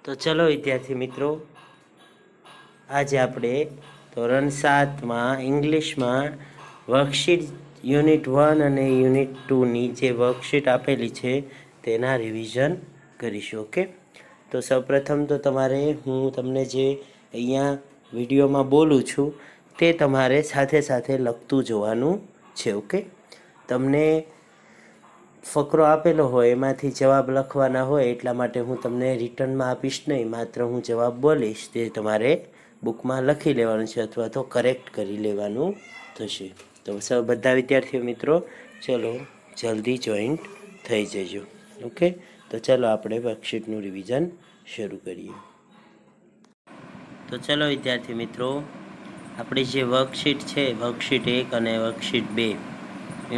તો ચલો વિદ્યાર્થી મિત્રો, આજે આપણે ધોરણ 7માં ઇંગ્લિશમાં વર્કશીટ યુનિટ 1 અને યુનિટ 2ની જે વર્કશીટ આપેલી છે તેના રિવિઝન કરીશું. ઓકે, તો સૌપ્રથમ તો તમારે હું તમને જે અહીંયા વિડીયોમાં બોલું છું તે તમારે સાથે સાથે લખતું જોવાનું છે. ઓકે, તમને ફકરો આપેલો હોય એમાંથી જવાબ લખવાના હોય એટલા માટે હું તમને રિટર્નમાં આપીશ નહીં, માત્ર હું જવાબ બોલીશ તે તમારે બુકમાં લખી લેવાનું છે અથવા તો કરેક્ટ કરી લેવાનું થશે. તો સૌ બધા વિદ્યાર્થીઓ મિત્રો ચલો જલ્દી જોઈન્ટ થઈ જજો. ઓકે, તો ચલો આપણે વર્કશીટનું રિવિઝન શરૂ કરીએ. તો ચલો વિદ્યાર્થી મિત્રો, આપણી જે વર્કશીટ છે વર્કશીટ 1 અને વર્કશીટ 2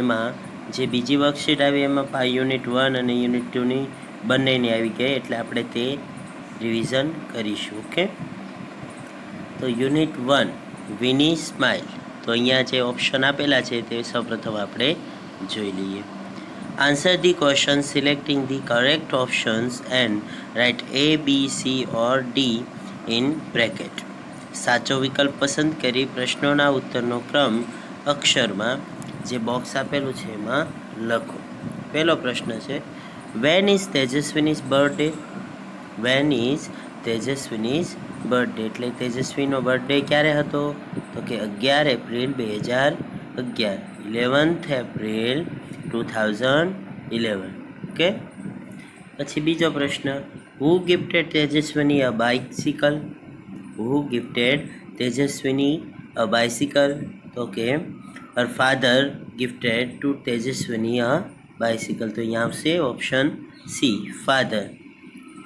એમાં જે બીજી વર્કશીટ આવી એમાં યુનિટ 1 અને યુનિટ 2ની બંનેની આવી ગઈ એટલે આપણે તે રિવિઝન કરીશું. ઓકે, તો યુનિટ 1 વિની સ્માઇલ, તો અહીંયા જે ઓપ્શન આપેલા છે તે સૌપ્રથમ આપણે જોઈ લઈએ. Answer the question selecting the correct options and write A, B, C or D in bracket. સાચો વિકલ્પ પસંદ કરી પ્રશ્નોના ઉત્તરનો ક્રમ અક્ષરમાં જે બોક્સ આપેલું છે એમાં લખો. પહેલો પ્રશ્ન છે, when is Tejaswini's birthday? When is Tejaswini's birthday એટલે તેજસ્વીનો બર્થડે ક્યારે હતો? તો કે 11 એપ્રિલ 2011, 11th એપ્રિલ 2011. ઓકે, પછી બીજો પ્રશ્ન, who gifted Tejaswini a bicycle? Who gifted Tejaswini a bicycle? તો કે her father gifted to Tejaswini a bicycle. તો અહીંયા આવશે ઓપ્શન સી, ફાધર.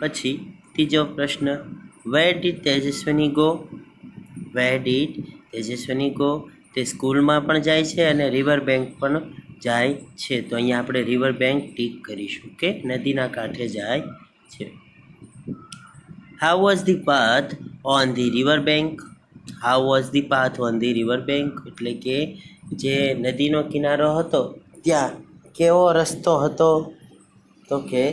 પછી ત્રીજો પ્રશ્ન, where did Tejaswini go? where did Tejaswini go? તે સ્કૂલમાં પણ જાય છે અને રિવર બેંક પણ જાય છે. તો અહીંયા આપણે રિવર બેંક ટીક કરીશું કે નદીના કાંઠે જાય છે. how was the path on the river bank? how was the path on the river bank એટલે કે જે નદીનો કિનારો હતો ત્યાં કેવો રસ્તો હતો? તો કે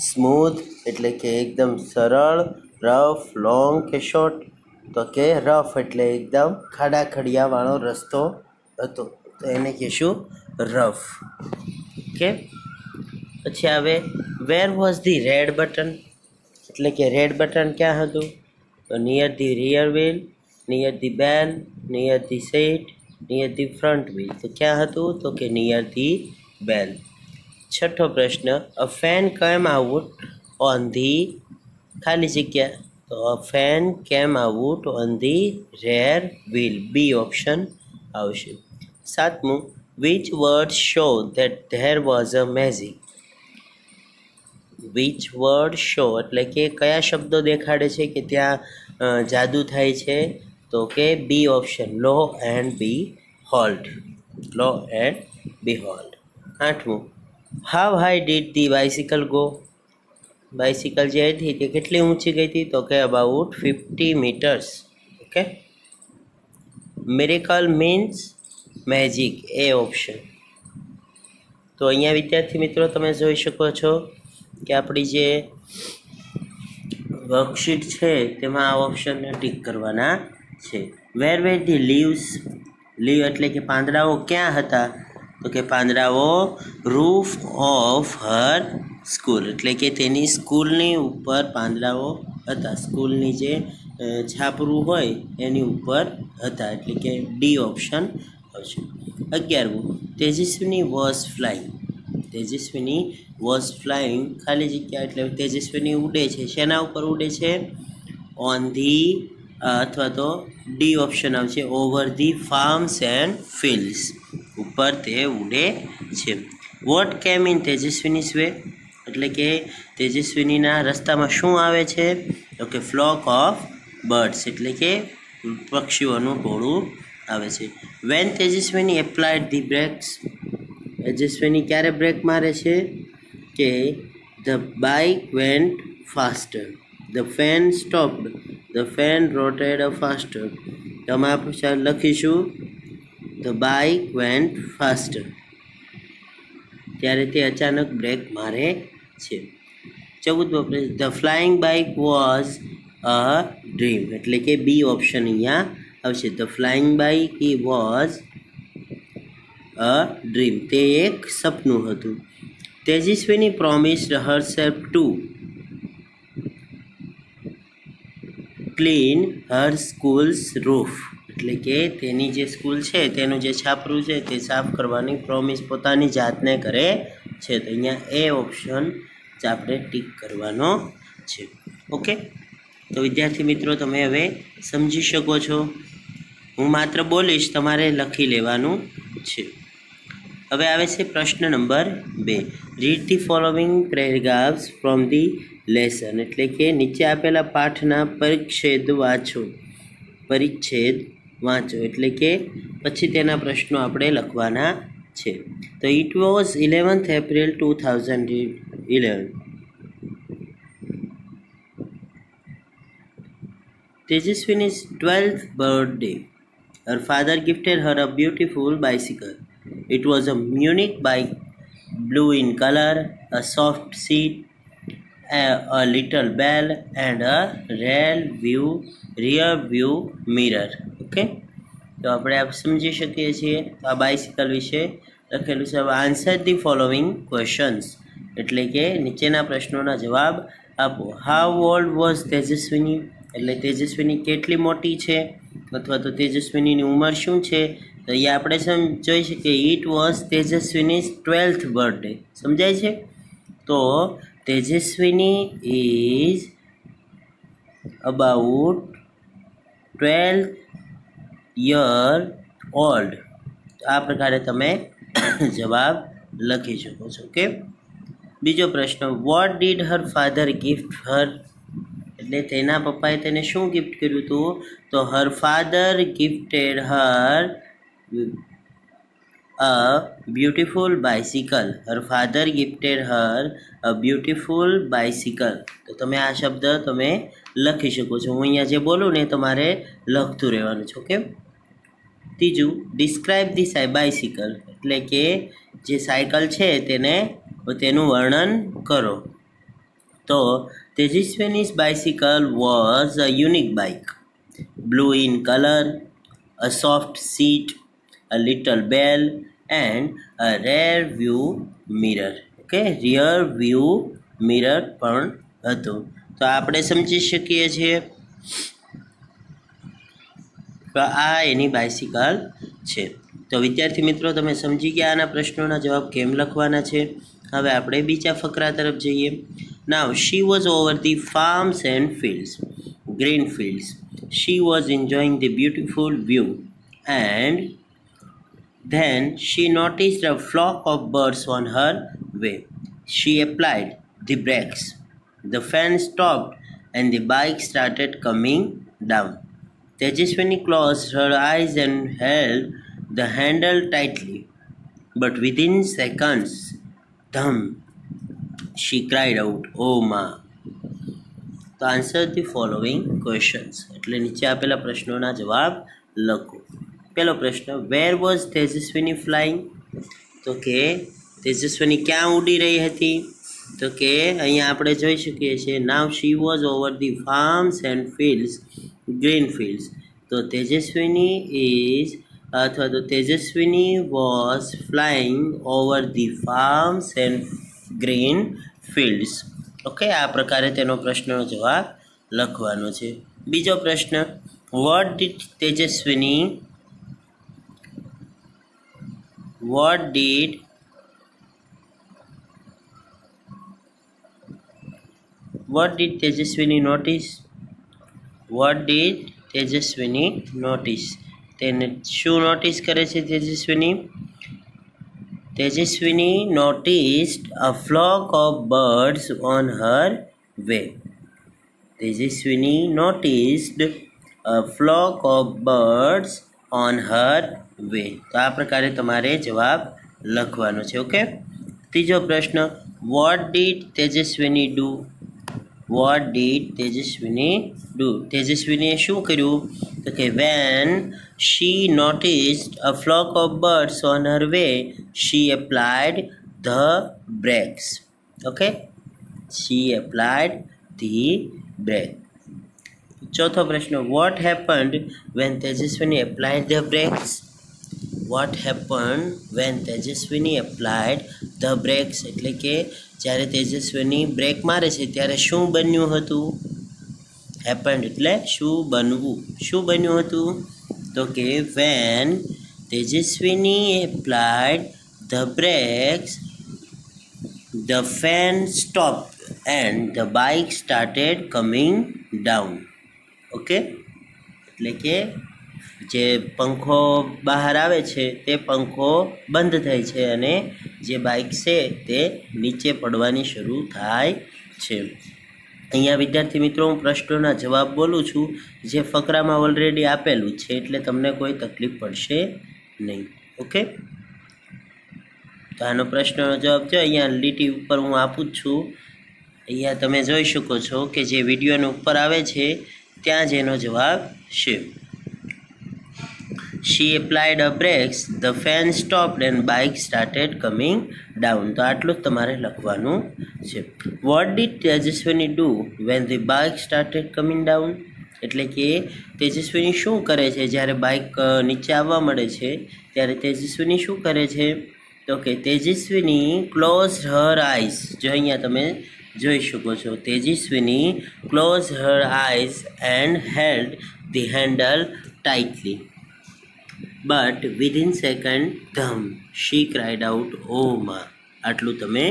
સ્મૂથ એટલે કે એકદમ સરળ, રફ, લોંગ કે શોર્ટ? તો કે રફ એટલે એકદમ ખાડા ખડિયાવાળો રસ્તો હતો, તો એને કહીશું રફ. ઓકે, પછી આવે where was the red button એટલે કે રેડ બટન ક્યાં હતું? તો near the rear wheel, near the bell, near the seat, near the front wheel. તો ક્યાં હતું? તો કે નિયર ધી બેલ. છઠ્ઠો પ્રશ્ન, a fan came out on the ખાલી જગ્યા? તો a fan came out on the rear wheel, B option આવશે. સાતમું, which word show that there was a magic? Which word show એટલે કે કયા શબ્દો દેખાડે છે કે ત્યાં જાદુ થાય છે? તો કે B option, lo and behold, lo and behold. આઠમું, how high did the bicycle go? Bicycle જે હતી તે કેટલી ઊંચી ગઈ હતી? તો કે about 50 metres. Okay, miracle means magic, A option. તો અહીંયા વિદ્યાર્થી મિત્રો તમે જોઈ શકો છો કે આપણી જે વર્કશીટ છે તેમાં આ ઓપ્શનને ટીક કરવાના છે. વેર વેર ધી લીવ્સ? લીવ એટલે કે પાંદડાઓ ક્યાં હતા? તો કે પાંદડાઓ રૂફ ઓફ હર સ્કૂલ એટલે કે તેની સ્કૂલની ઉપર પાંદડાઓ હતા, સ્કૂલની જે છાપરું હોય એની ઉપર હતા એટલે કે ડી ઓપ્શન આવશે. 11મું, Tejaswini was flying. Tejaswini was flying ખાલી જગ્યા એટલે તેજસ્વીની ઉડે છે, શેના ઉપર ઉડે છે? ઓન ધી અથવા તો ડી ઓપ્શન આવશે, over the farms and fields, ઉપર તે ઉડે છે. વોટ કેમ ઇન તેજસ્વીનીઝ વે એટલે કે તેજસ્વીનીના રસ્તામાં શું આવે છે? તો કે ફ્લોક ઓફ બર્ડ્સ એટલે કે પક્ષીઓનું ટોળું આવે છે. When Tejaswini applied the brakes? Tejaswini ક્યારે બ્રેક મારે છે? કે the bike went faster, the fan stopped, the fan rotated faster. તમે આપણે લખીશું ધ બાઇક વેન્ટ ફાસ્ટર, ત્યારે તે અચાનક બ્રેક મારે છે. 14મો પ્રશ્ન, the flying bike was a dream, એટલે કે બી ઓપ્શન અહીંયા આવશે. The flying bike was a dream, તે એક સપનું હતું. Tejaswini promised herself to clean her school's roof, એટલે કે તેની જે સ્કૂલ છે તેનું જે છાપરું છે તે સાફ કરવાની પ્રોમિસ પોતાની જાતને કરે છે. તો અહીંયા એ ઓપ્શન આપણે ટીક કરવાનો છે. ઓકે, તો વિદ્યાર્થી મિત્રો તમે હવે સમજી શકો છો. હું માત્ર બોલીશ, તમારે લખી લેવાનું છે. હવે આવે છે પ્રશ્ન number 2. Read the following paragraphs from the lesson, એટલે કે નીચે આપેલા પાઠના પરિચ્છેદ વાંચો. એટલે કે પછી તેના પ્રશ્નો આપણે લખવાના છે. તો it was 11th April 2011. Tejaswini's 12th birthday. Her father gifted her a beautiful bicycle. It was a Munich bike, blue in color, a soft seat, a little bell, and a rear view mirror. Okay, તો આપણે આપ સમજી શકીએ છીએ. આ bicycle વિશે લખેલું છે. હવે આન્સર ધી ફોલોવિંગ ક્વેશ્ચન્સ, એટલે કે નીચેના પ્રશ્નોના જવાબ આપો. હાઉ ઓલ્ડ વોઝ તેજસ્વીની, એટલે તેજસ્વીની કેટલી મોટી છે અથવા તો તેજસ્વીનીની ઉંમર શું છે. તો અહીંયા આપણે જોઈ શકીએ it was Tejaswini's 12th birthday. સમજાય છે? તો Tejaswini is about 12 year old. આ પ્રકારે તમે જવાબ લખી શકો છો. ઓકે, બીજો પ્રશ્ન, what did her father gift her, એટલે તેના પપ્પાએ તેને શું ગિફ્ટ કર્યું હતું. તો her father gifted her a beautiful bicycle. Her father gifted her a beautiful bicycle. તો તમે આ શબ્દ તમે લખી શકો છો. હું અહીંયા જે બોલું ને તમારે લખતું રહેવાનું છે. ઓકે, ત્રીજું, ડિસ્ક્રાઇબ ધી બાઇસિકલ, એટલે કે જે સાયકલ છે તેનું વર્ણન કરો. તો Tejaswini's bicycle was a unique bike, blue in color, a soft seat, a little bell, and a rear view mirror. Okay, rear view mirror પણ હતું. તો આપણે સમજી શકીએ છીએ તો આ એની બાઇસિકલ છે. તો વિદ્યાર્થી મિત્રો તમે સમજી ગયા આના પ્રશ્નોના જવાબ કેમ લખવાના છે. હવે આપણે બીજા ફકરા તરફ જઈએ. Now she was over the farms and fields, green fields. She was enjoying the beautiful view and then she noticed a flock of birds on her way. She applied the brakes. The fan stopped and the bike started coming down. Tejaswini closed her eyes and held the handle tightly. But within seconds, dham, she cried out, "Oh ma!" તો answer the following questions. એટલે નીચે આપેલા પ્રશ્નોના જવાબ લખો. પહેલો પ્રશ્ન, where was Tejaswini flying, તો કે તેજસ્વીની ક્યાં ઉડી રહી હતી. તો કે અહીંયા આપણે જોઈ શકીએ છીએ now she was over the farms and fields, green fields. તો તેજસ્વીની ઇઝ અથવા તો Tejaswini was flying over the farms and green fields. Okay, આ પ્રકારે તેનો પ્રશ્નનો જવાબ લખવાનો છે. બીજો પ્રશ્ન, what did Tejaswini What did Tejaswini notice? What did Tejaswini notice? તેને શું નોટિસ કરે છે તેજસ્વીની? Tejaswini noticed a flock of birds on her way. Tejaswini noticed a flock of birds on her way. તો આ પ્રકારે તમારે જવાબ લખવાનો છે. ઓકે, ત્રીજો પ્રશ્ન, what did Tejaswini do? What did Tejaswini do? તેજસ્વીનીએ શું કર્યું? તો કે when she noticed a flock of birds on her way she applied the brakes. Okay, she applied the brake. ચોથો પ્રશ્ન, what happened when Tejaswini applied the brakes? What happened when Tejaswini applied the brakes? એટલે કે જ્યારે તેજસ્વીની break મારે છે ત્યારે શું બન્યું હતું? happened એટલે શું બનવું, શું બન્યું હતું? તો કે when Tejaswini applied the brakes, the fan stopped and the bike started coming down. Okay, એટલે કે જે પંખો બહાર આવે છે તે પંખો બંધ થાય છે અને જે બાઇક છે તે નીચે પડવાની શરૂ થાય છે. અહીંયા વિદ્યાર્થી મિત્રો હું પ્રશ્નોના જવાબ બોલું છું, જે ફકરામાં ઓલરેડી આપેલું છે, એટલે તમને કોઈ તકલીફ પડશે નહીં. ઓકે, તો આનો પ્રશ્નનો જવાબ જો અહીંયા લીટી ઉપર હું આપું જ છું. અહીંયા તમે જોઈ શકો છો કે જે વિડીયોની ઉપર આવે છે ત્યાં જ એનો જવાબ છે. She applied her brakes, the fan stopped and bike started coming down. તો આટલું જ તમારે લખવાનું છે. What did Tejaswini do when the bike started coming down? એટલે કે તેજસ્વીની શું કરે છે જ્યારે બાઇક નીચે આવવા મળે છે ત્યારે તેજસ્વીની શું કરે છે? તો કે તેજસ્વીની ક્લોઝ હર આઈઝ, જો અહીંયા તમે જોઈ શકો છો, Tejaswini close her eyes and held the handle tightly, but within second them she cried out ઓ માં. આટલું તમે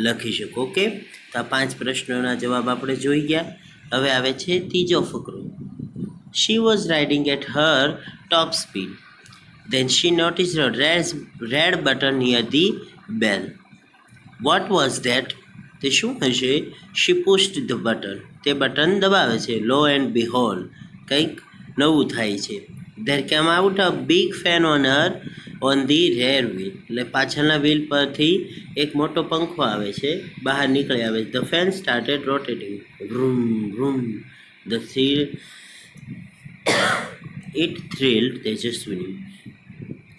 લખી શકો. ઓકે, તો આ 5 પ્રશ્નોના જવાબ આપણે જોઈ ગયા. હવે આવે છે ત્રીજો ફકરો. She was riding at her top speed, then she noticed a red button near the bell. What was that? તે શું હશે? She pushed the button. તે બટન દબાવે છે. Lo and behold, કંઈક નવું થાય છે. There came out a big fan on the rear wheel. એટલે પાછળના વ્હીલ પરથી એક મોટો પંખો આવે છે, બહાર નીકળી આવે. The fan started rotating. Vroom, vroom. It thrilled તેજસ્વીની.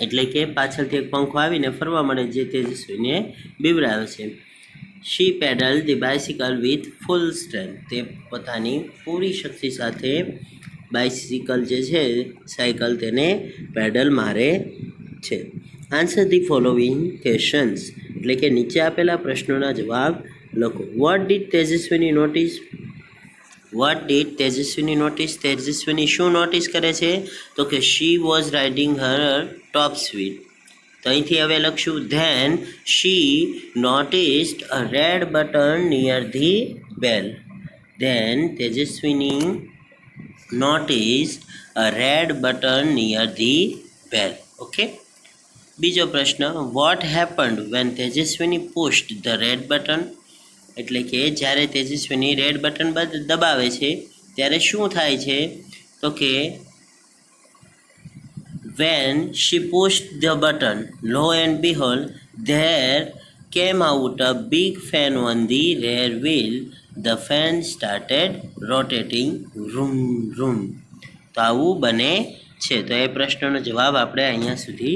એટલે કે પાછળથી એક પંખો આવીને ફરવા મળે જે તેજસ્વીને બીવડાવે છે. She pedal the bicycle with full strength. તે પોતાની પૂરી શક્તિ સાથે બાઇસિકલ જે છે સાયકલ તેને પેડલ મારે છે. Answer the following questions. એટલે કે નીચે આપેલા પ્રશ્નોના જવાબ લખો. What did Tejaswini notice? What did Tejaswini notice? Tejaswini શું નોટિસ કરે છે? તો કે she was riding her top speed. તો અહીંથી હવે લખશું then she noticed a red button near the bell. Then Tejaswini noticed a red button near the bell. Okay, બીજો પ્રશ્ન. What happened when Tejaswini pushed the red button? એટલે કે જ્યારે તેજસ્વીની red button દબાવે છે ત્યારે શું થાય છે? તો કે when she pushed the button, lo and behold, there came out a big fan on the rear wheel. The fan started rotating. Vroom, vroom. તો આવું બને છે. તો એ પ્રશ્નનો જવાબ આપણે અહીંયા સુધી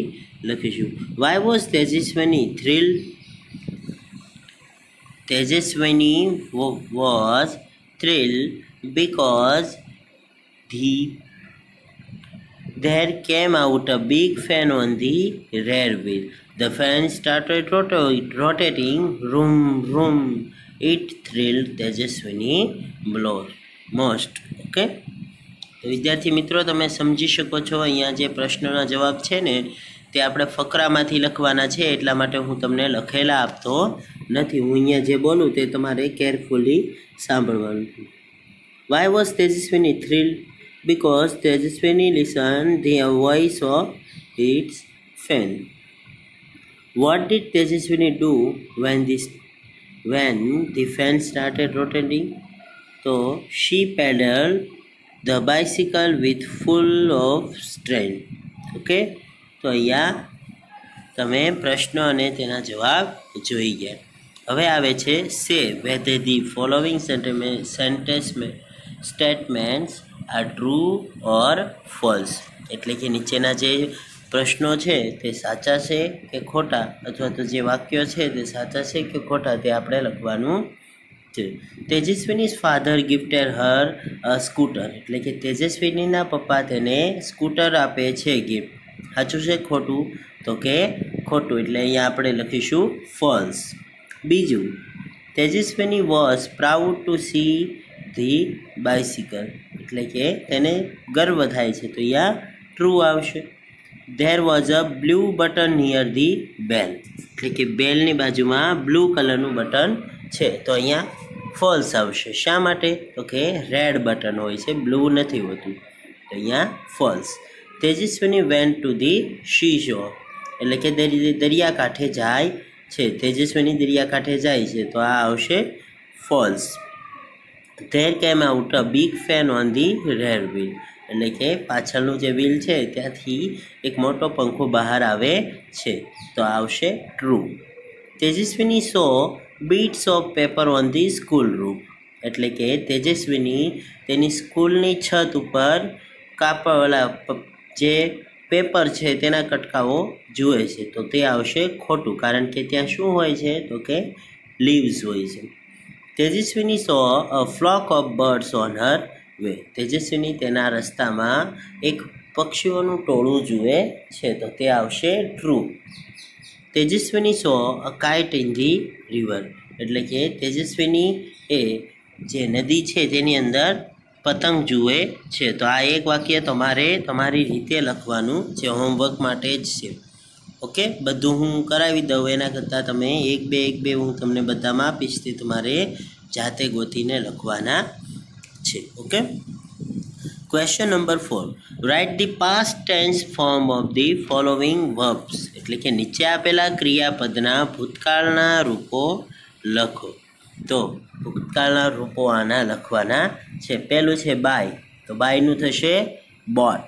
લખીશું. Why was Tejaswini thrilled? Tejaswini was thrilled because there came out a big fan on the rear wheel. The fan started rotating. Vroom, vroom. It thrilled Tejaswini most. Okay, તો વિદ્યાર્થી મિત્રો તમે સમજી શકો છો અહીંયા જે પ્રશ્નોના જવાબ છે ને તે આપણે ફકરામાંથી લખવાના છે, એટલા માટે હું તમને લખેલા આપતો નથી. હું અહીંયા જે બોલું તે તમારે કેરફુલી સાંભળવાનું. Why was Tejaswini thrilled? Because Tejaswini listened the voice of its fan. What did Tejaswini do when the fan started rotating? So she pedaled the bicycle with full of strength. Okay, તો અહીંયા તમે પ્રશ્ન અને તેના જવાબ જોઈ ગયા. હવે આવે છે સે whether the following statements are true or false. એટલે કે નીચેના જે પ્રશ્નો છે તે સાચા છે કે ખોટા, અથવા તો જે વાક્યો છે તે સાચા છે કે ખોટા તે આપણે લખવાનું છે. તેજસ્વીનીઝ ફાધર ગિફ્ટેડ હર અ સ્કૂટર, એટલે કે તેજસ્વીનીના પપ્પા તેને સ્કૂટર આપે છે ગિફ્ટ. સાચું છે ખોટું? તો કે ખોટું, એટલે અહીંયા આપણે લખીશું ફોલ્સ. બીજું, Tejaswini was proud to see the bicycle, એટલે કે તેને ગર્વ થાય છે, તો અહીંયા ટ્રુ આવશે. There was a blue button near the bell, એટલે કે બેલની બાજુમાં બ્લુ કલરનું બટન છે, તો અહીંયા ફોલ્સ આવશે. શા માટે? તો કે રેડ બટન હોય છે, બ્લુ નથી હોતું, તો અહીંયા false. Tejaswini went to the sea shore, એટલે કે દરિયાકાંઠે જાય છે. તેજસ્વીની દરિયાકાંઠે જાય છે, તો આ આવશે false. There came out a big fan on the rear wheel, એટલે કે પાછળનું જે વ્હીલ છે ત્યાંથી એક મોટો પંખો બહાર આવે છે, તો આવશે true. Tejaswini so bits of paper on the school roof, એટલે કે તેજસ્વીની તેની સ્કૂલની છત ઉપર જે પેપર છે તેના કટકાઓ જુએ છે, તો તે આવશે ખોટું, કારણ કે ત્યાં શું હોય છે? તો કે લીવ્સ હોય છે. Tejaswini saw a flock of birds on her way, Tejaswini તેના રસ્તામાં એક પક્ષીઓનું ટોળું જુએ છે, તો તે આવશે true. Tejaswini saw a kite in the river, એટલે કે તેજસ્વીની એ જે નદી છે તેની અંદર પતંગ જુએ છે, તો આ એક વાક્ય તમારે તમારી રીતે લખવાનું જે હોમવર્ક માટે જ છે. ઓકે, બધું હું કરાવી દઉં એના કરતાં તમે એક બે હું તમને બધામાં આપીશ, તે તમારે જાતે ગોતીને લખવાના છે. Okay, question number 4, write the past tense form of the following verbs, એટલે કે નીચે આપેલા ક્રિયાપદના ભૂતકાળના રૂપો લખો. તો ભૂતકાળના રૂપો આના લખવાના છે. પહેલું છે બાય, તો બાયનું થશે બોટ.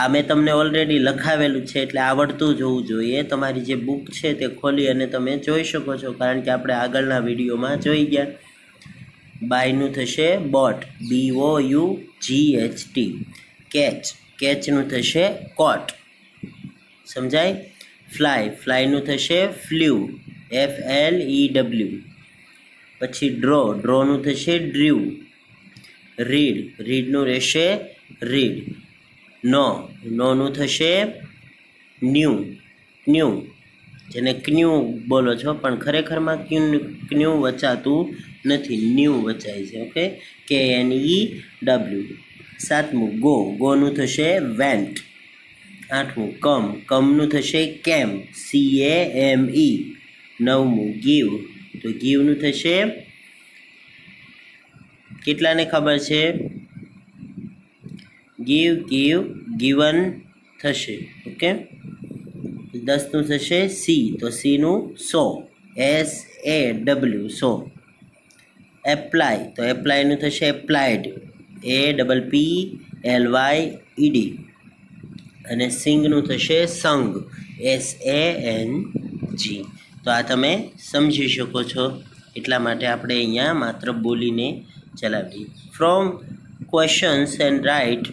આ મેં તમને ઓલરેડી લખાવેલું છે, એટલે આવડતું જ હોવું જોઈએ. તમારી જે બુક છે તે ખોલી અને તમે જોઈ શકો છો, કારણ કે આપણે આગળના વિડીયોમાં જોઈ ગયા. બાયનું થશે બોટ, BOUGHT. કેચ, કેચનું થશે કોટ. સમજાય? ફ્લાય, ફ્લાયનું થશે ફ્લ્યુ, FLEW. પછી ડ્રો, ડ્રોનું થશે ડ્રીવ. રીડ, રીડનું રહેશે રીડ. નો, નોનું થશે ન્યૂ, ન્યૂ, જેને ક્ન્યુ બોલો છો, પણ ખરેખરમાં ક્ન્યુ વચાતું નથી, ન્યૂ વચાય છે. Okay, KNEW. 7મું ગો, ગોનું થશે વેન્ટ. 8મું કમ, કમનું થશે કેમ, CAME. 9મું ગીવ, તો ગીવનું થશે, કેટલાને ખબર છે? ગીવ, ગીવ, ગીવન થશે. ઓકે, 10નું થશે સી, તો સીનું સો, SAW, સો. એપ્લાય, તો એપ્લાયનું થશે એપ્લાઇડ, APPLYED. અને સિંગનું થશે સંગ, SANG. તો આ તમે સમજી શકો છો, એટલા માટે આપણે અહીંયા માત્ર બોલીને ચલાવીએ. From questions and write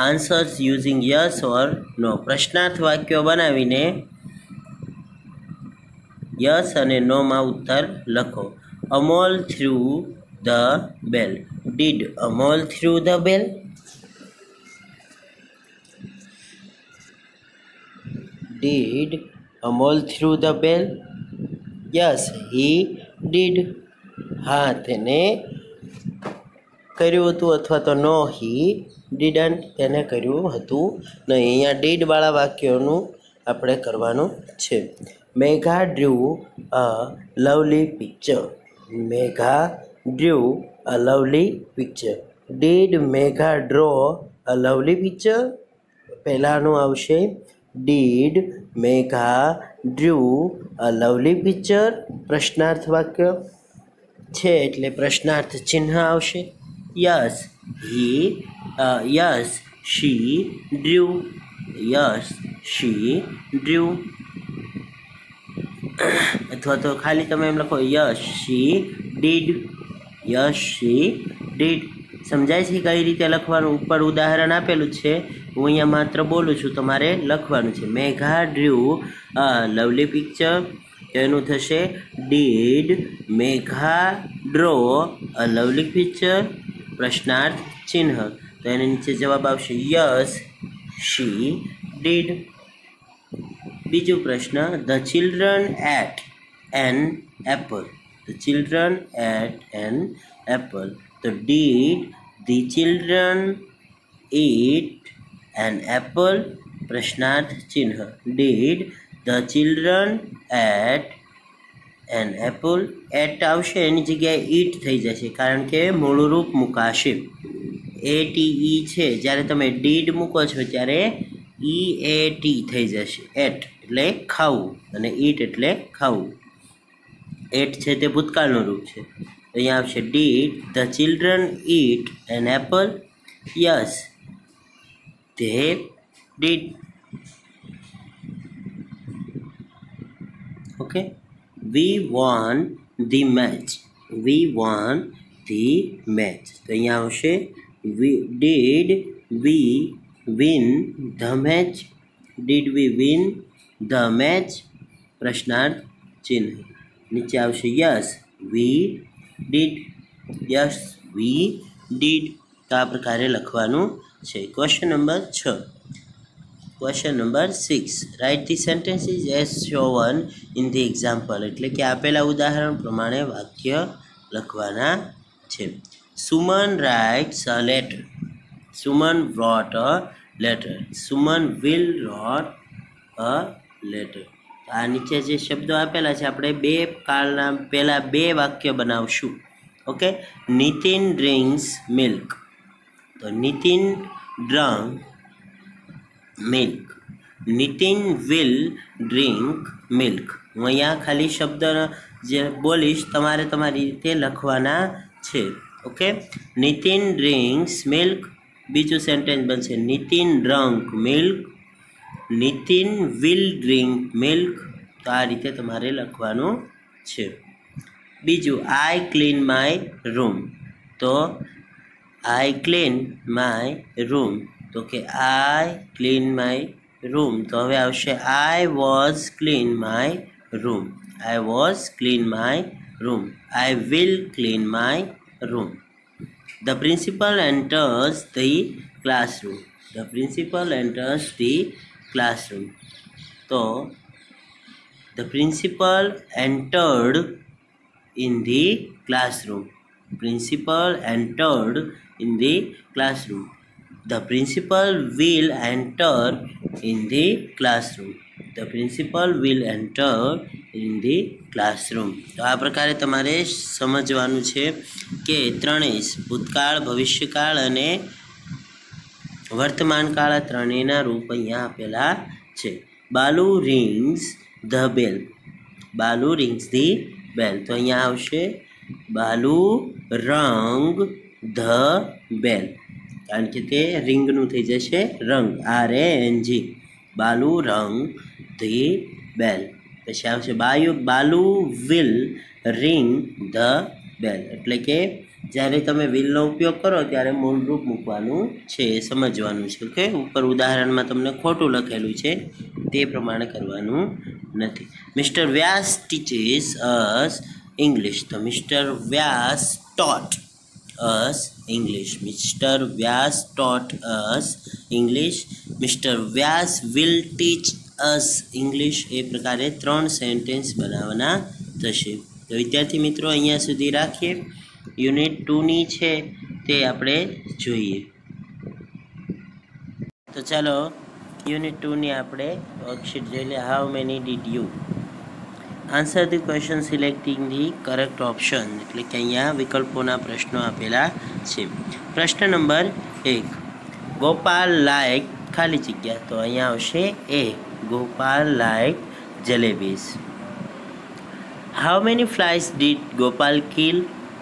answers using yes or no, પ્રશ્નાર્થ વાક્યો બનાવીને યસ અને નોમાં ઉત્તર લખો. Amol threw the bell, did Amol threw the bell? Did Amol threw the bell? Yes, he did. હા, તેને કર્યું હતું, અથવા તો નો, he didn't, તેને કર્યું હતું નહીં. અહીંયા ડીડવાળા વાક્યોનું આપણે કરવાનું છે. Megha drew a lovely picture, Megha drew a lovely picture. Did Megha draw a lovely picture? પહેલાંનું આવશે did Megha drew a lovely picture. પ્રશ્નાર્થ વાક્ય છે એટલે પ્રશ્નાર્થ ચિહ્ન આવશે. Yes she drew, yes she drew. અથવા તો ખાલી તમે એમ લખો yes she did, yes she did. સમજાય છે કઈ રીતે લખવાનું? ઉપર ઉદાહરણ આપેલું છે, હું અહીંયા માત્ર બોલું છું, તમારે લખવાનું છે. Megha drew a lovely picture, તો એનું થશે did Megha draw a lovely picture, પ્રશ્નાર્થ ચિહ્ન. તો એની નીચે જવાબ આવશે યસ શી ડીડ. બીજો પ્રશ્ન, the children ate an apple. The children ate an apple. તો did the children eat an apple, પ્રશ્નાર્થ ચિહ્ન. Did the children ate an apple. Ate આવશે એની જગ્યાએ ઈટ થઈ જશે કારણ કે મૂળ રૂપ મુકાશે. ATE છે, જ્યારે તમે ડીડ મૂકો છો ત્યારે EAT થઈ જશે. એટ એટલે ખાવું અને ઈટ એટલે ખાવું. એટ છે તે ભૂતકાળનું રૂપ છે. તો અહીંયા આવશે did the children eat an apple. Yes they did. Okay, we won the match. We won the match. તો અહીંયા આવશે did we win the match. Did we win the match, પ્રશ્નાર્થ ચિહ્ન. નીચે આવશે yes we did. Yes we did. તો આ પ્રકારે લખવાનું છે. Question number 6. Question number 6, write the sentences as shown in the example. એટલે કે આપેલા ઉદાહરણ પ્રમાણે વાક્ય લખવાના છે. Suman writes a letter. Suman wrote a letter. Suman will wrote a letter. આ નીચે જે શબ્દો આપેલા છે આપણે બે કાળના પહેલા બે વાક્ય બનાવશું. Okay, Nitin drinks milk. તો Nitin drunk milk. Nitin will drink milk. હું અહીંયા ખાલી શબ્દ જે બોલીશ તમારે તમારી રીતે લખવાના છે. Okay, Nitin drinks milk. બીજું સેન્ટેન્સ બનશે Nitin drunk milk. Nitin will drink milk. તો આ રીતે તમારે લખવાનું છે. બીજું આઈ ક્લીન માય રૂમ. તો I clean my room. તો કે I clean my room. તો હવે આવશે I was clean my room. I was clean my room. I will clean my room. The principal enters the classroom. The principal enters the classroom. તો the principal entered in the classroom. Principal entered in the classroom. The principal will enter in the classroom. The principal will enter in the classroom. તો આ પ્રકારે તમારે સમજવાનું છે કે ત્રણેય ભૂતકાળ, ભવિષ્યકાળ અને વર્તમાનકાળ ત્રણેયના રૂપ અહીંયા આપેલા છે. બાલુ rings the bell. Balu rings the bell. તો અહીંયા આવશે બાલુ રંગ ધ બેલ. કારણ કે તે રિંગનું થઈ જશે રંગ, RANG. બાલુ રંગ ધી બેલ. પછી આવશે બાલુ વિલ રિંગ ધ બેલ. એટલે કે જ્યારે તમે વિલનો ઉપયોગ કરો ત્યારે મૂળરૂપ મૂકવાનું છે, એ સમજવાનું છે. ઓકે, ઉપર ઉદાહરણમાં તમને ખોટું લખેલું છે તે પ્રમાણે કરવાનું નથી. મિસ્ટર વ્યાસ ટીચીસ અસ English. તો mister Vyas taught us English. Mister Vyas taught us English. Mister Vyas will teach us English. એ પ્રકારે 3 સેન્ટેન્સ બનાવવાના થશે. તો વિદ્યાર્થી મિત્રો અહીંયા સુધી રાખીએ. યુનિટ 2ની છે તે આપણે જોઈએ. તો ચાલો યુનિટ 2ની આપણે વર્કશીટ જોઈ લે. How many did you answer the question selecting the correct option. એટલે કે અહીંયા વિકલ્પોના પ્રશ્નો આપેલા છે. પ્રશ્ન નંબર 1, ગોપાલ લાઈક ખાલી જગ્યા. તો અહીંયા આવશે A, Gopal like jalebis. How many flies did Gopal kill.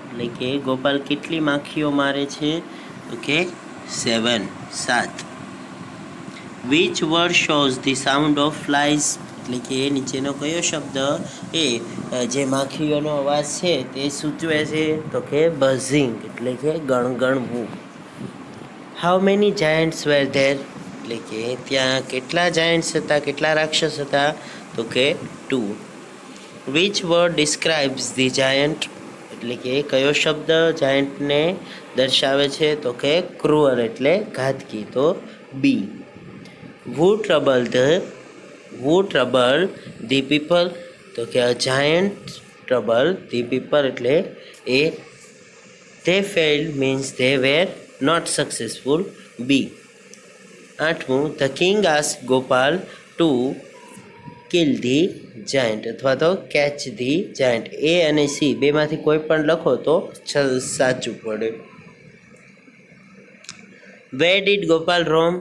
એટલે કે ગોપાલ કેટલી માખીઓ મારે છે? તો કે 7. Which word shows the sound of flies. એટલે કે નીચેનો કયો શબ્દ એ જે માખીઓનો અવાજ છે તે સૂચવે છે? તો કે બઝિંગ, એટલે કે ગણગણવું. How many giants were there. એટલે કે ત્યાં કેટલા જાયન્ટ્સ હતા, કેટલા રાક્ષસ હતા? તો કે 2. Which word describes the giant, એટલે કે કયો શબ્દ જાયન્ટને દર્શાવે છે? તો કે ક્રુઅલ એટલે ઘાતકી, તો બી. who troubled the people, તો કે a giant trouble the people એટલે એ. they failed means they were not successful, B. 8. the king asked Gopal to kill the giant અથવા તો catch the giant. A અને C બેમાંથી કોઈ પણ લખો તો સાચું પડે. where did Gopal roam,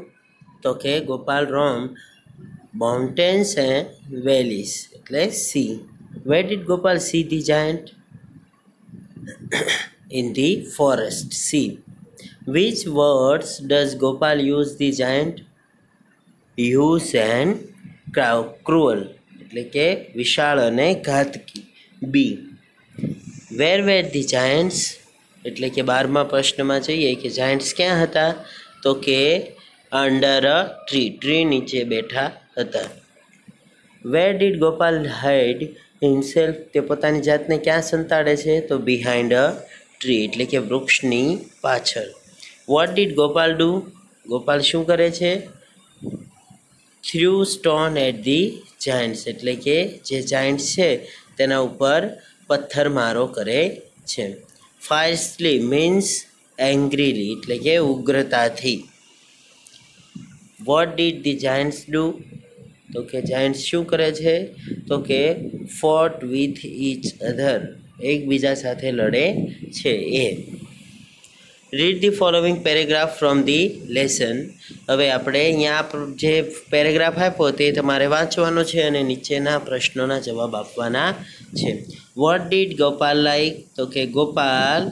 તો કે ગોપાલ રોમ mountains and valleys એટલે C. where did Gopal see the giant? in the forest, C. which words does Gopal use the giant? use and cruel એટલે કે વિશાળ અને ઘાતકી, B. where were the giants, એટલે કે 12મા પ્રશ્નમાં જોઈએ કે જાયન્ટ્સ ક્યાં હતા? તો કે અંડર અ ટ્રી નીચે બેઠા હતા. where did Gopal hide himself, તે પોતાની જાતને ક્યાં સંતાડે છે? તો behind a tree એટલે કે વૃક્ષની પાછળ. what did Gopal do, Gopal શું કરે છે? threw stone at the giants એટલે કે જે જાયન્ટ્સ છે તેના ઉપર પથ્થરમારો કરે છે. fiercely means angrily એટલે કે ઉગ્રતાથી. what did the giants do, તો કે જાયન્ટ્સ શું કરે છે? તો કે fought with each other એકબીજા સાથે લડે છે, એ. read the following paragraph from the lesson. હવે આપણે અહીંયા જે પેરેગ્રાફ આપ્યો તે તમારે વાંચવાનો છે અને નીચેના પ્રશ્નોના જવાબ આપવાના છે. what did Gopal like, તો કે Gopal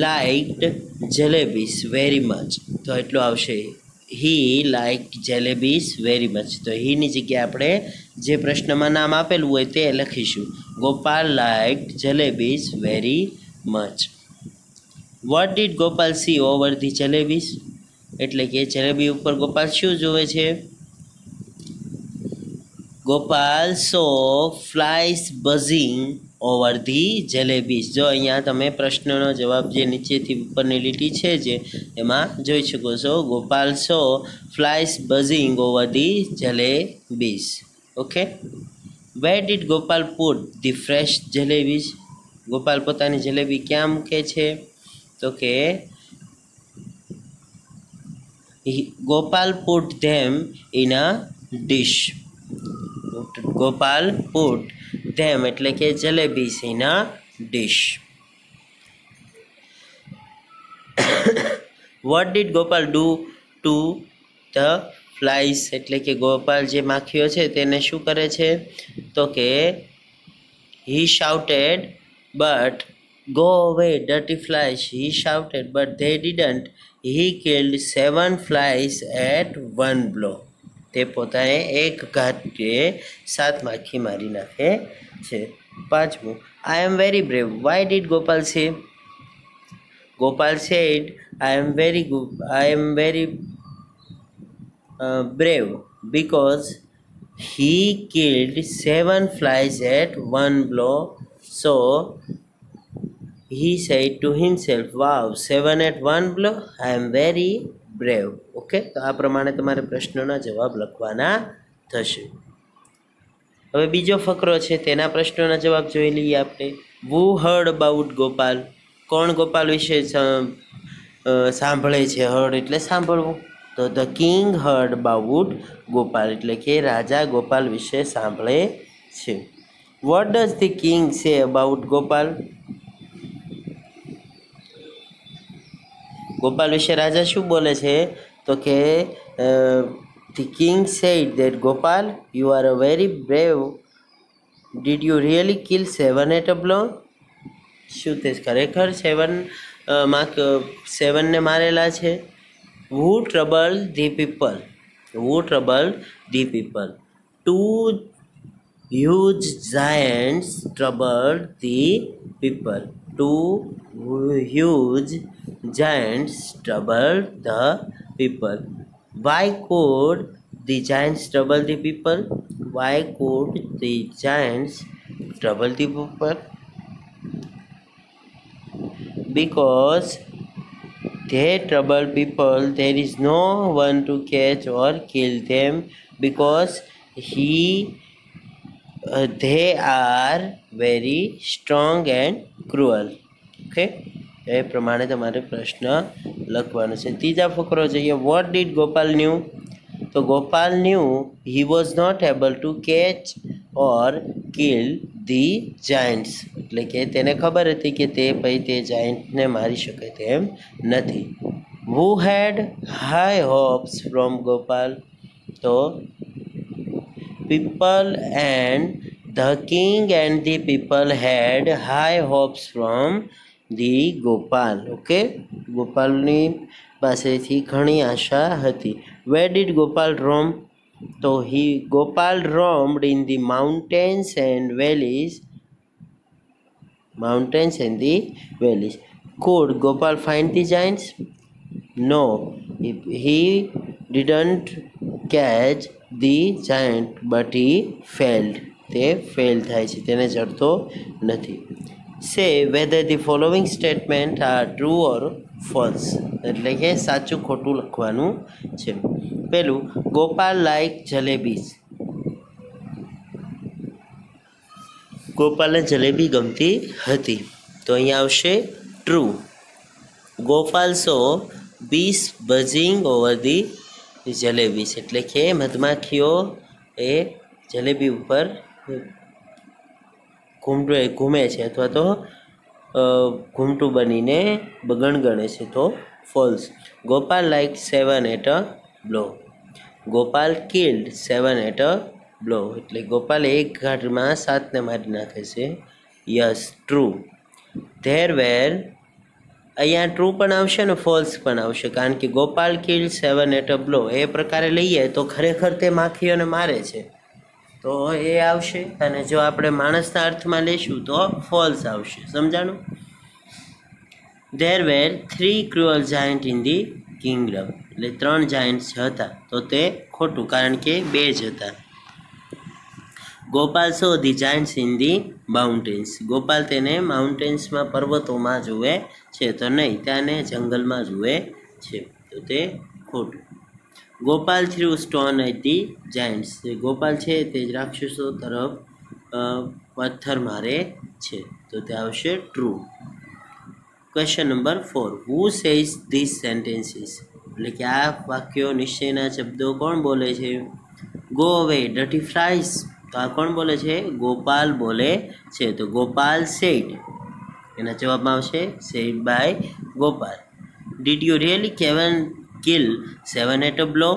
liked jalebis very much, તો એટલું આવશે he liked jalebis very much. તો હીની જગ્યાએ આપણે જે પ્રશ્નમાં નામ આપેલું હોય તે લખીશું. Gopal liked jalebis very much. what did Gopal see over the jalebis, એટલે કે જલેબી ઉપર ગોપાલ શું જોવે છે? Gopal saw flies buzzing over the jalebis. જો અહીંયા તમે પ્રશ્નનો જવાબ જે નીચેથી ઉપરની લીટી છે જે એમાં જોઈ શકો છો. Gopal saw flies buzzing over the jalebis. Okay. where did Gopal put the fresh jalebis, Gopal પોતાની જલેબી ક્યાં મૂકે છે? તો કે Gopal put them in a dish. Gopal put them એટલે કે jalebis in a dish. what did Gopal do to the flies, એટલે કે ગોપાલ જે માખીઓ છે તેને શું કરે છે? તો કે he shouted but go away dirty flies, he shouted but they didn't. he killed 7 flies at one blow. તે પોતાને એક ઘાતે 7 માખી મારી નાખે છે. 5. I am very brave. why did Gopal say? Gopal said I am very brave because he killed 7 flies at one blow. So he said to himself, wow, 7 at one blow, I am very brave. Okay, તો આ પ્રમાણે તમારે પ્રશ્નોના જવાબ લખવાના થશે. હવે બીજો ફકરો છે તેના પ્રશ્નોના જવાબ જોઈ લઈએ આપણે. who heard about Gopal, કોણ ગોપાલ વિશે સાંભળે છે? heard એટલે સાંભળવું. તો the king heard about Gopal એટલે કે રાજા ગોપાલ વિશે સાંભળે છે. what does the king say about Gopal, Gopal વિશે રાજા શું બોલે છે? તો કે the king said that Gopal, you are a very brave. did you really kill 7 at a blow, શું તે ખરેખર 7 ને મારેલા છે? who troubled the people, who troubled the people? 2 huge giants troubled the people. 2 huge giants troubled the people. why could the giants trouble the people? Why could the giants trouble the people? Because they trouble people, there is no one to catch or kill them, because they are very strong and cruel. Okay, એ પ્રમાણે તમારે પ્રશ્ન લખવાનો છે. ત્રીજા ફકરો જોઈએ. What did Gopal knew? તો Gopal knew he was not able to catch or kill the giants. એટલે કે તેને ખબર હતી કે તે પછી તે જાયન્ટને મારી શકે તેમ નથી. who had high hopes from Gopal? તો people and the king and the people had high hopes from the Gopal. Okay, ગોપાલની પાસેથી ઘણી આશા હતી. where did Gopal roam? તો Gopal roamed in the mountains and valleys. Could Gopal find the giants? No, he didn't catch the giant, but he failed. તે fail થાય છે, તેને જડતો નથી. Say whether the following statement are true or false. એટલે કે સાચું ખોટું લખવાનું છે. પહેલું, ગોપાલ લાઈક જલેબીઝ. ગોપાલને જલેબી ગમતી હતી, તો અહીંયા આવશે true. Gopal so bees buzzing over the jalebis. એટલે કે મધમાખીઓ એ જલેબી ઉપર ઘૂમે છે અથવા તો ઘૂમટું બનીને ગણગણે છે, તો false. Gopal like 7 at a blow. Gopal killed 7 at a blow. એટલે ગોપાલ એક ઘાટમાં 7ને મારી નાખે છે. Yes, true. ધેર વેર, અહીંયા ટ્રુ પણ આવશે ને ફોલ્સ પણ આવશે, કારણ કે Gopal killed 7 at a blow એ પ્રકારે લઈએ તો ખરેખર તે માખીઓને મારે છે, તો એ આવશે. અને જો આપણે માણસના અર્થમાં લઈશું તો ફોલ્સ આવશે. સમજાણું? There were 3 cruel giants in the kingdom. એટલે 3 જાયન્ટ્સ હતા, તો તે ખોટું, કારણ કે 2 જ હતા. Gopal saw the giants in the mountains. Gopal તેને માઉન્ટેન્સમાં, પર્વતોમાં જુએ છે, તો નહીં, ત્યાંને જંગલમાં જુએ છે, તો તે ખોટું. Gopal threw stone at the giants. Gopal છે તે જ રાક્ષસો તરફ પથ્થર મારે છે, તો તે આવશે true. Question number 4. Who says this sentences? એટલે કે આ વાક્યો, નિશ્ચયના શબ્દો કોણ બોલે છે? ગો અવે ડર્ટી ફ્રાઈઝ. તો આ કોણ બોલે છે? ગોપાલ બોલે છે, તો ગોપાલ સેડ. એના જવાબમાં આવશે said by Gopal. Did you really kill 7 at a blow?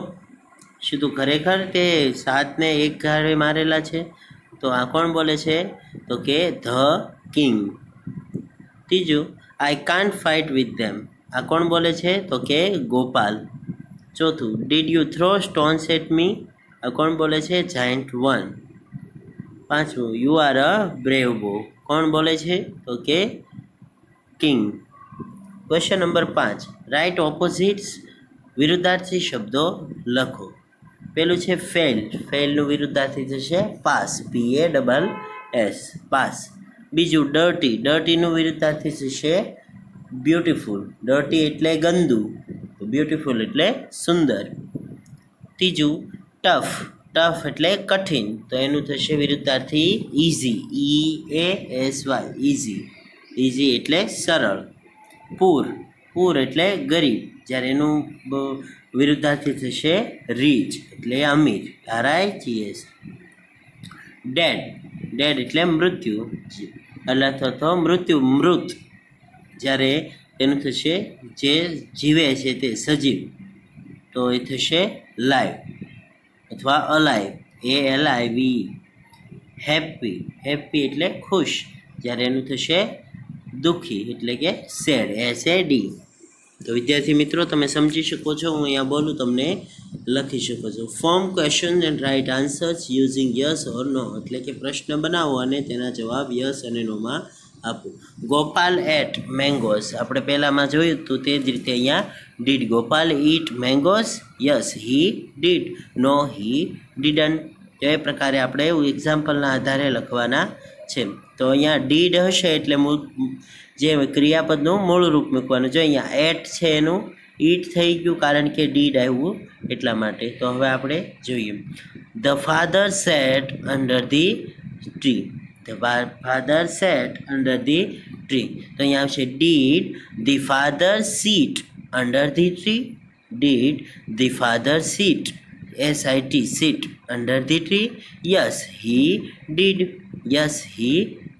શું તું ખરેખર તે 7ને એક ઘાવે મારેલા છે? તો આ કોણ બોલે છે? તો કે ધ કિંગ. ત્રીજું, I can't fight with them. આ કોણ બોલે છે? તો કે ગોપાલ. ચોથું, did you throw stones at me? આ કોણ બોલે છે? જાયન્ટ 1. પાંચમું, યુ આર અ બ્રેવ બો. કોણ બોલે છે? તો કે king. Question number 5. Right opposites. વિરુદ્ધાર્થી શબ્દો લખો. પેલું છે ફેલ. ફેલનું વિરુદ્ધાર્થી થશે પાસ. PASS, pass. બીજું ડર્ટી. ડર્ટીનું વિરુદ્ધાર્થી થશે બ્યુટીફુલ. ડર્ટી એટલે ગંદુ, તો બ્યુટીફુલ એટલે સુંદર. ત્રીજું ટફ. ટફ એટલે કઠિન, તો એનું થશે વિરુદ્ધાર્થી ઇઝી. EASY, easy. ઇઝી એટલે સરળ. પૂર. પૂર એટલે ગરીબ, જ્યારે એનું વિરુદ્ધાર્થી થશે રીચ એટલે અમીર. RICH. ડેડ. ડેડ એટલે મૃત્યુ, અથવા તો મૃત્યુ, મૃત, જ્યારે તેનું થશે જે જીવે છે તે સજીવ, તો એ થશે લાઈવ અથવા અલાઈવ. ALIVE. હેપી. હેપી એટલે ખુશ, જ્યારે એનું થશે દુઃખી એટલે કે સેડ. SAD. તો વિદ્યાર્થી મિત્રો, તમે સમજી શકો છો, હું અહીંયા બોલું તમને લખી શકો છો. Form question and write answers using yes or no. એટલે કે પ્રશ્ન બનાવો અને તેના જવાબ યસ અને નોમાં આપું. ગોપાલ એટ મેંગોસ, આપણે પહેલાંમાં જોયું હતું તે જ રીતે અહીંયા did Gopal eat mangoes? Yes he did. No he didn't. તો એ પ્રકારે આપણે એવું એક્ઝામ્પલના આધારે લખવાના છે. તો અહીંયા ડીડ હશે એટલે જે ક્રિયાપદનું મૂળ રૂપ મૂકવાનું. જો અહીંયા એટ છે એનું ઈટ થઈ ગયું કારણ કે ડીડ આવ્યું એટલા માટે. તો હવે આપણે જોઈએ. The father set under the tree. The father set under the tree. તો અહીંયા આવશે did the father seat under the tree. Did the father seat SIT sit under the tree? Yes he did. Yes he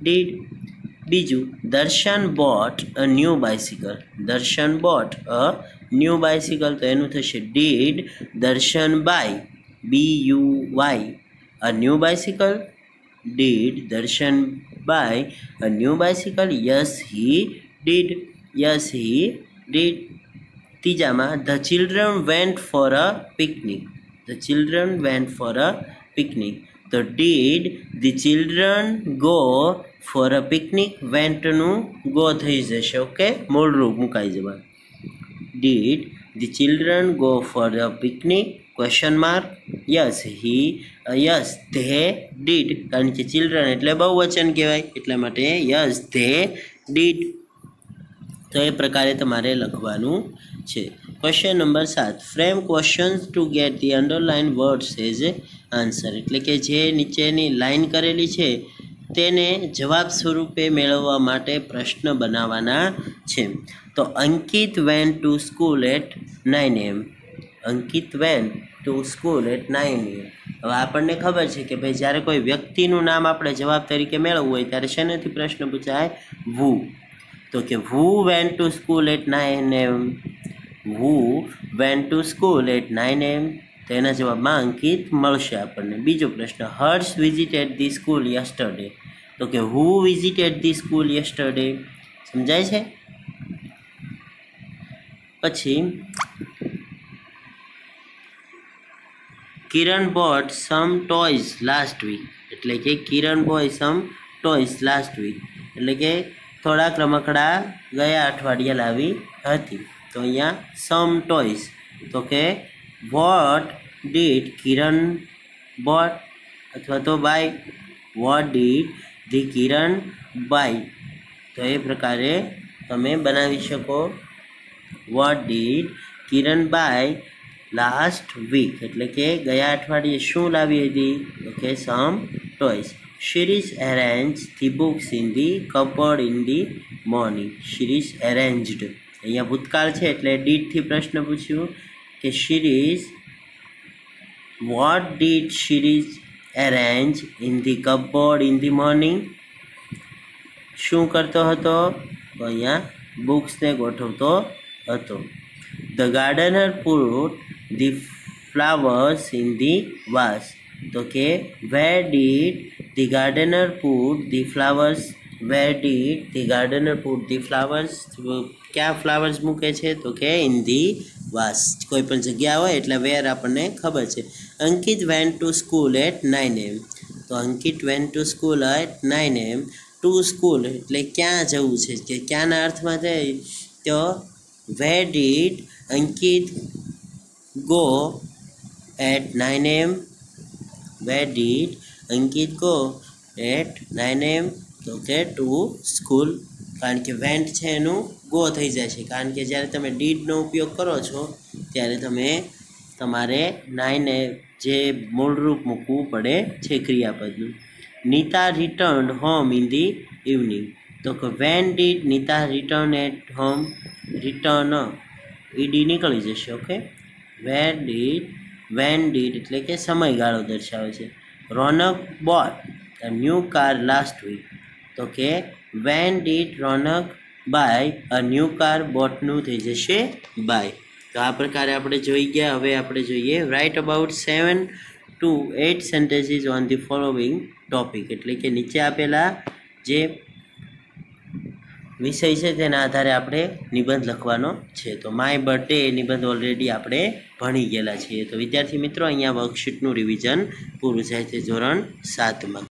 did. બીજું, દર્શન bought a new bicycle. દર્શન bought a new bicycle. તો એનું થશે did દર્શન buy BUY a new bicycle? Did દર્શન buy a new bicycle? Yes he did. Yes he did. ત્રીજામાં, the children went for a picnic. The children went for a picnic. So did the children go for a picnic? Went નું go થઈ જશે. Okay, મૂળ રૂપ મુકાઈ જવા. Did the children go for a picnic? Question mark. Yes yes they did. કારણ કે children એટલે બહુવચન કહેવાય એટલા માટે yes they did. તો એ પ્રકારે તમારે લખવાનું છે. Question number 7. Frame questions to gate the underline words as a answer. એટલે કે જે નીચેની લાઈન કરેલી છે તેને જવાબ સ્વરૂપે મેળવવા માટે પ્રશ્ન બનાવવાના છે. તો Ankit went to school at 9 AM. Ankit went to school at 9 AM. હવે આપણને ખબર છે કે ભાઈ જ્યારે કોઈ વ્યક્તિનું નામ આપણે જવાબ તરીકે મેળવવું હોય ત્યારે શેનાથી પ્રશ્ન પૂછાય? વુ. તો કે who went to school at 9 AM? who went to school at 9 AM? તો એના જવાબમાં અંકિત મળશે આપણને. બીજો પ્રશ્ન, હર્ષ visited the school yesterday. તો કે who visited the school yesterday? સમજાય છે? પછી કિરણ bought some toys last week. એટલે કે કિરણ bought some toys last week. એટલે કે થોડાક રમકડા ગયા અઠવાડિયે લાવી હતી. તો અહીંયા સમ ટોયસ. તો કે વોટ ડીડ કિરણ બોટ અથવા તો buy. What did the Kiran buy. તો એ પ્રકારે તમે બનાવી શકો. What did Kiran buy last week. એટલે કે ગયા અઠવાડિયે શું લાવી હતી? તો કે some toys. Shirish arranged the books in the cupboard in the morning. Shirish arranged. અહીંયા ભૂતકાળ છે એટલે did થી પ્રશ્ન પૂછ્યું કે Shirish, what did Shirish arrange in the cupboard in the morning? શું કરતો હતો? તો અહીંયા બુક્સને ગોઠવતો હતો. The gardener put the flowers in the vase. તો કે where did the gardener put the flowers? Where did the gardener put the flowers? ક્યાં flowers મૂકે છે? તો કે in the vase. કોઈ પણ જગ્યા હોય એટલે વેર આપણને ખબર છે. અંકિત went to school at 9 AM. તો અંકિત went to school at 9 AM. to school એટલે ક્યાં જવું છે કે ક્યાંના અર્થમાં જાય? તો where did Ankit go at 9 AM? Where did Ankit go at 9 AM? તો કે ટુ સ્કૂલ. કારણ કે વેન્ટ છે એનું ગો થઈ જાય છે કારણ કે જ્યારે તમે ડીડનો ઉપયોગ કરો છો ત્યારે તમારે 9 જે મૂળરૂપ મૂકવું પડે છે ક્રિયાપદનું. Nita return home in the evening. તો કે when did Nita return at home? Return ED નીકળી જશે. ઓકે, વેન ડીડ એટલે કે સમયગાળો દર્શાવે છે. Raunak bought a new car last week. તો કે when did Raunak buy a new car? બોટનું થઈ જશે બાય. તો આ પ્રકારે આપણે જોઈ ગયા. હવે આપણે જોઈએ write about 7 to 8 sentences on the following topic. એટલે કે નીચે આપેલા જે વિષય છે તેના આધારે આપણે નિબંધ લખવાનો છે. તો માય બર્થડે નિબંધ ઓલરેડી આપણે ભણી ગયેલા છીએ. તો વિદ્યાર્થી મિત્રો અહીંયા વર્કશીટનું રિવિઝન પૂરું થાય છે ધોરણ 7માં.